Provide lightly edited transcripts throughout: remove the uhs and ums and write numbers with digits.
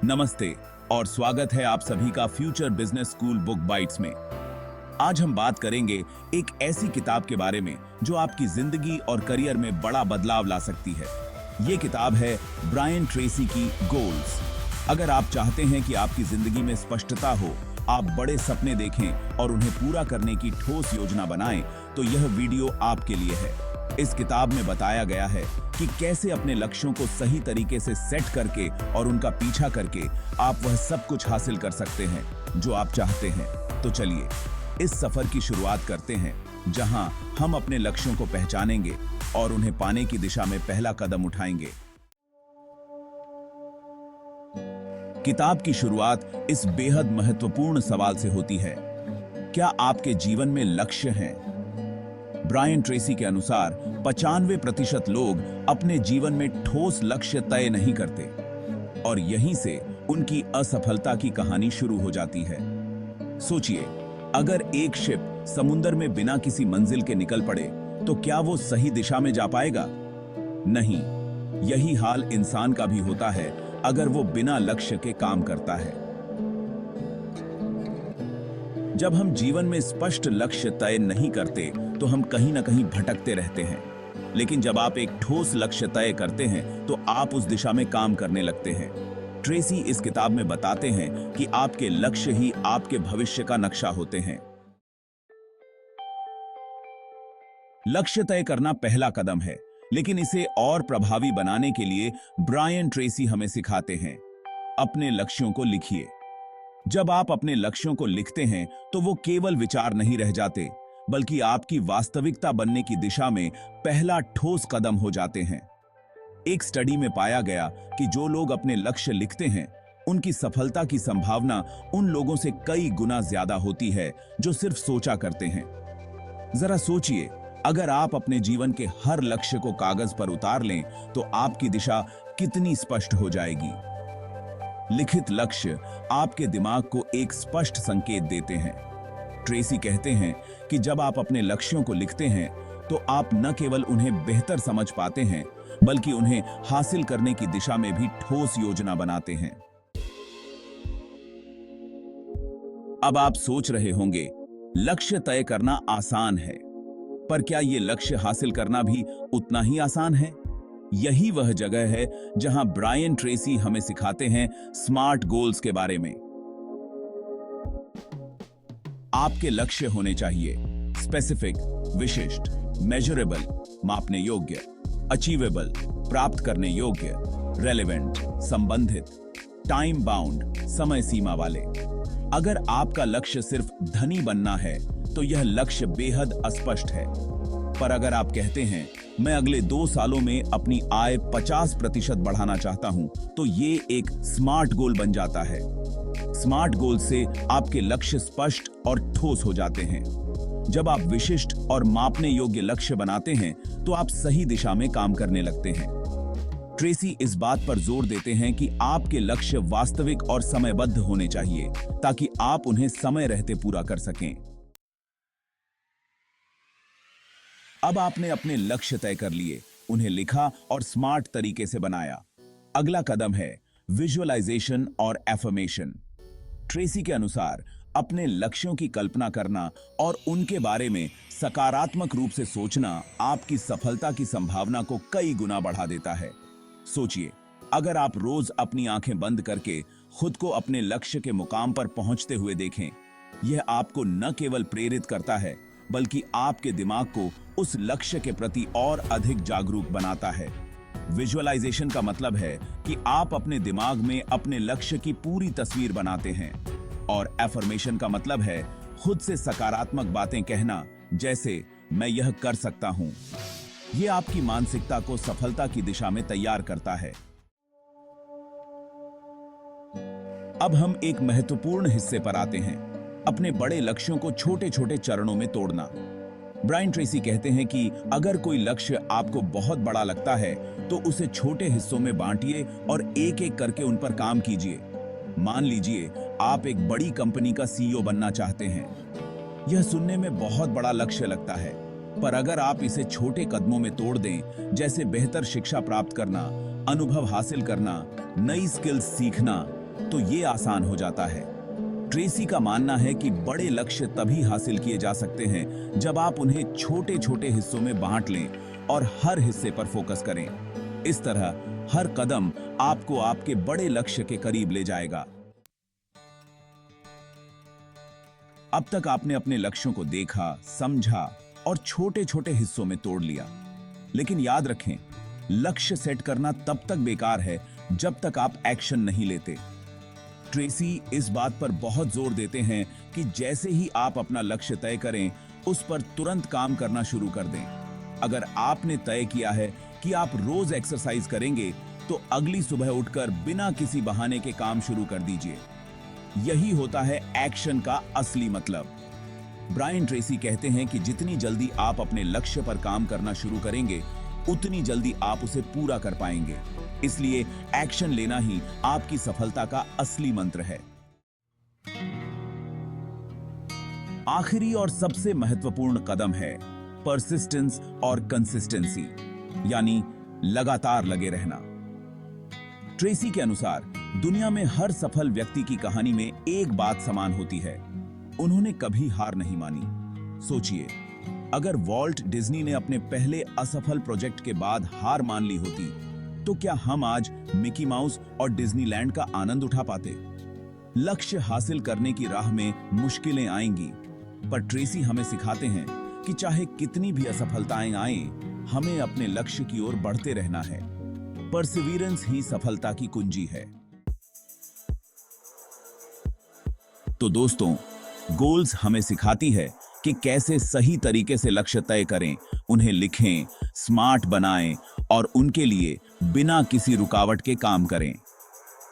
नमस्ते और स्वागत है आप सभी का future business school book bytes में। आज हम बात करेंगे एक ऐसी किताब के बारे में जो आपकी जिंदगी और करियर में बड़ा बदलाव ला सकती है। ये किताब है ब्रायन ट्रेसी की गोल्स। अगर आप चाहते हैं कि आपकी जिंदगी में स्पष्टता हो, आप बड़े सपने देखें और उन्हें पूरा करने की ठोस योजना बनाएं, तो यह वीडियो आपके लिए है। इस किताब में बताया गया है कि कैसे अपने लक्ष्यों को सही तरीके से सेट करके और उनका पीछा करके आप वह सब कुछ हासिल कर सकते हैं जो आप चाहते हैं। तो चलिए इस सफर की शुरुआत करते हैं, जहां हम अपने लक्ष्यों को पहचानेंगे और उन्हें पाने की दिशा में पहला कदम उठाएंगे। किताब की शुरुआत इस बेहद महत्वपूर्ण सवाल से होती है, क्या आपके जीवन में लक्ष्य हैं? ब्रायन ट्रेसी के अनुसार 95% लोग अपने जीवन में ठोस लक्ष्य तय नहीं करते और यहीं से उनकी असफलता की कहानी शुरू हो जाती है। सोचिए, अगर एक शिप समुद्र में बिना किसी मंजिल के निकल पड़े तो क्या वो सही दिशा में जा पाएगा? नहीं। यही हाल इंसान का भी होता है अगर वो बिना लक्ष्य के काम करता है। जब हम जीवन में स्पष्ट लक्ष्य तय नहीं करते तो हम कहीं ना कहीं भटकते रहते हैं, लेकिन जब आप एक ठोस लक्ष्य तय करते हैं तो आप उस दिशा में काम करने लगते हैं। ट्रेसी इस किताब में बताते हैं कि आपके लक्ष्य ही आपके भविष्य का नक्शा होते हैं। लक्ष्य तय करना पहला कदम है, लेकिन इसे और प्रभावी बनाने के लिए ब्रायन ट्रेसी हमें सिखाते हैं, अपने लक्ष्यों को लिखिए। जब आप अपने लक्ष्यों को लिखते हैं तो वो केवल विचार नहीं रह जाते, बल्कि आपकी वास्तविकता बनने की दिशा में पहला ठोस कदम हो जाते हैं। एक स्टडी में पाया गया कि जो लोग अपने लक्ष्य लिखते हैं, उनकी सफलता की संभावना उन लोगों से कई गुना ज्यादा होती है जो सिर्फ सोचा करते हैं। जरा सोचिए, अगर आप अपने जीवन के हर लक्ष्य को कागज पर उतार लें तो आपकी दिशा कितनी स्पष्ट हो जाएगी। लिखित लक्ष्य आपके दिमाग को एक स्पष्ट संकेत देते हैं। ट्रेसी कहते हैं कि जब आप अपने लक्ष्यों को लिखते हैं तो आप न केवल उन्हें बेहतर समझ पाते हैं, बल्कि उन्हें हासिल करने की दिशा में भी ठोस योजना बनाते हैं। अब आप सोच रहे होंगे, लक्ष्य तय करना आसान है, पर क्या यह लक्ष्य हासिल करना भी उतना ही आसान है? यही वह जगह है जहां ब्रायन ट्रेसी हमें सिखाते हैं स्मार्ट गोल्स के बारे में। आपके लक्ष्य होने चाहिए स्पेसिफिक, विशिष्ट, मेजरेबल, मापने योग्य, अचीवेबल, प्राप्त करने योग्य, रेलेवेंट, संबंधित, टाइम बाउंड, समय सीमा वाले। अगर आपका लक्ष्य सिर्फ धनी बनना है तो यह लक्ष्य बेहद अस्पष्ट है। पर अगर आप कहते हैं, मैं अगले 2 सालों में अपनी आय 50% बढ़ाना चाहता हूं, तो ये एक स्मार्ट गोल बन जाता है। स्मार्ट गोल से आपके लक्ष्य स्पष्ट और ठोस हो जाते हैं। जब आप विशिष्ट और मापने योग्य लक्ष्य बनाते हैं तो आप सही दिशा में काम करने लगते हैं। ट्रेसी इस बात पर जोर देते हैं कि आपके लक्ष्य वास्तविक और समयबद्ध होने चाहिए ताकि आप उन्हें समय रहते पूरा कर सकें। अब आपने अपने लक्ष्य तय कर लिए, उन्हें लिखा और स्मार्ट तरीके से बनाया। अगला कदम है विजुअलाइजेशन और एफर्मेशन। ट्रेसी के अनुसार अपने लक्ष्यों की कल्पना करना और उनके बारे में सकारात्मक रूप से सोचना आपकी सफलता की संभावना को कई गुना बढ़ा देता है। सोचिए, अगर आप रोज अपनी आंखें बंद करके खुद को अपने लक्ष्य के मुकाम पर पहुंचते हुए देखें, यह आपको न केवल प्रेरित करता है, बल्कि आपके दिमाग को उस लक्ष्य के प्रति और अधिक जागरूक बनाता है। विजुअलाइजेशन का मतलब है कि आप अपने दिमाग में अपने लक्ष्य की पूरी तस्वीर बनाते हैं, और एफर्मेशन का मतलब है खुद से सकारात्मक बातें कहना, जैसे मैं यह कर सकता हूं। यह आपकी मानसिकता को सफलता की दिशा में तैयार करता है। अब हम एक महत्वपूर्ण हिस्से पर आते हैं, अपने बड़े लक्ष्यों को छोटे छोटे चरणों में तोड़ना। ब्रायन ट्रेसी कहते हैं कि अगर कोई लक्ष्य आपको बहुत बड़ा लगता है तो उसे छोटे हिस्सों में बांटिए और एक एक करके उन पर काम कीजिए। मान लीजिए आप एक बड़ी कंपनी का सीईओ बनना चाहते हैं। यह सुनने में बहुत बड़ा लक्ष्य लगता है, पर अगर आप इसे छोटे कदमों में तोड़ दें, जैसे बेहतर शिक्षा प्राप्त करना, अनुभव हासिल करना, नई स्किल्स सीखना, तो ये आसान हो जाता है। ट्रेसी का मानना है कि बड़े लक्ष्य तभी हासिल किए जा सकते हैं जब आप उन्हें छोटे छोटे हिस्सों में बांट लें और हर हिस्से पर फोकस करें। इस तरह हर कदम आपको आपके बड़े लक्ष्य के करीब ले जाएगा। अब तक आपने अपने लक्ष्यों को देखा, समझा और छोटे छोटे हिस्सों में तोड़ लिया। लेकिन याद रखें, लक्ष्य सेट करना तब तक बेकार है जब तक आप एक्शन नहीं लेते। ट्रेसी इस बात पर बहुत जोर देते हैं कि जैसे ही आप अपना लक्ष्य तय करें, उस पर तुरंत काम करना शुरू कर दें। अगर आपने तय किया है कि आप रोज एक्सरसाइज करेंगे, तो अगली सुबह उठकर बिना किसी बहाने के काम शुरू कर दीजिए। यही होता है एक्शन का असली मतलब। ब्रायन ट्रेसी कहते हैं कि जितनी जल्दी आप अपने लक्ष्य पर काम करना शुरू करेंगे, उतनी जल्दी आप उसे पूरा कर पाएंगे। इसलिए एक्शन लेना ही आपकी सफलता का असली मंत्र है। आखिरी और सबसे महत्वपूर्ण कदम है परसिस्टेंस और कंसिस्टेंसी, यानी लगातार लगे रहना। ट्रेसी के अनुसार दुनिया में हर सफल व्यक्ति की कहानी में एक बात समान होती है, उन्होंने कभी हार नहीं मानी। सोचिए, अगर वॉल्ट डिज्नी ने अपने पहले असफल प्रोजेक्ट के बाद हार मान ली होती, तो क्या हम आज मिकी माउस और डिज्नीलैंड का आनंद उठा पाते? लक्ष्य हासिल करने की राह में मुश्किलें आएंगी, पर ट्रेसी हमें सिखाते हैं कि चाहे कितनी भी असफलताएं आएं, हमें अपने लक्ष्य की ओर बढ़ते रहना है। परसिवियरेंस ही सफलता की कुंजी है। तो दोस्तों, गोल्स हमें सिखाती है कि कैसे सही तरीके से लक्ष्य तय करें, उन्हें लिखें, स्मार्ट बनाएं और उनके लिए बिना किसी रुकावट के काम करें।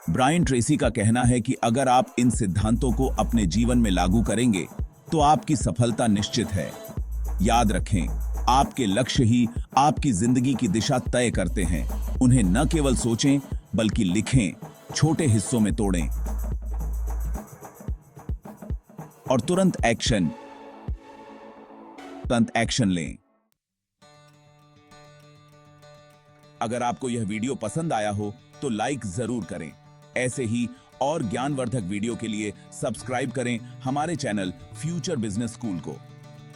ब्रायन ट्रेसी का कहना है कि अगर आप इन सिद्धांतों को अपने जीवन में लागू करेंगे, तो आपकी सफलता निश्चित है। याद रखें, आपके लक्ष्य ही आपकी जिंदगी की दिशा तय करते हैं। उन्हें न केवल सोचें, बल्कि लिखें, छोटे हिस्सों में तोड़ें और तुरंत एक्शन लें। अगर आपको यह वीडियो पसंद आया हो तो लाइक जरूर करें। ऐसे ही और ज्ञानवर्धक वीडियो के लिए सब्सक्राइब करें हमारे चैनल फ्यूचर बिजनेस स्कूल को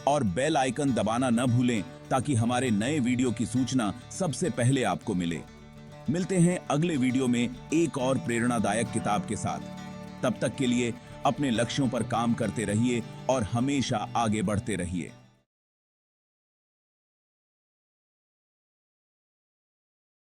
और बेल आइकन दबाना न भूलें, ताकि हमारे नए वीडियो की सूचना सबसे पहले आपको मिले। मिलते हैं अगले वीडियो में एक और प्रेरणादायक किताब के साथ। तब तक के लिए अपने लक्ष्यों पर काम करते रहिए और हमेशा आगे बढ़ते रहिए।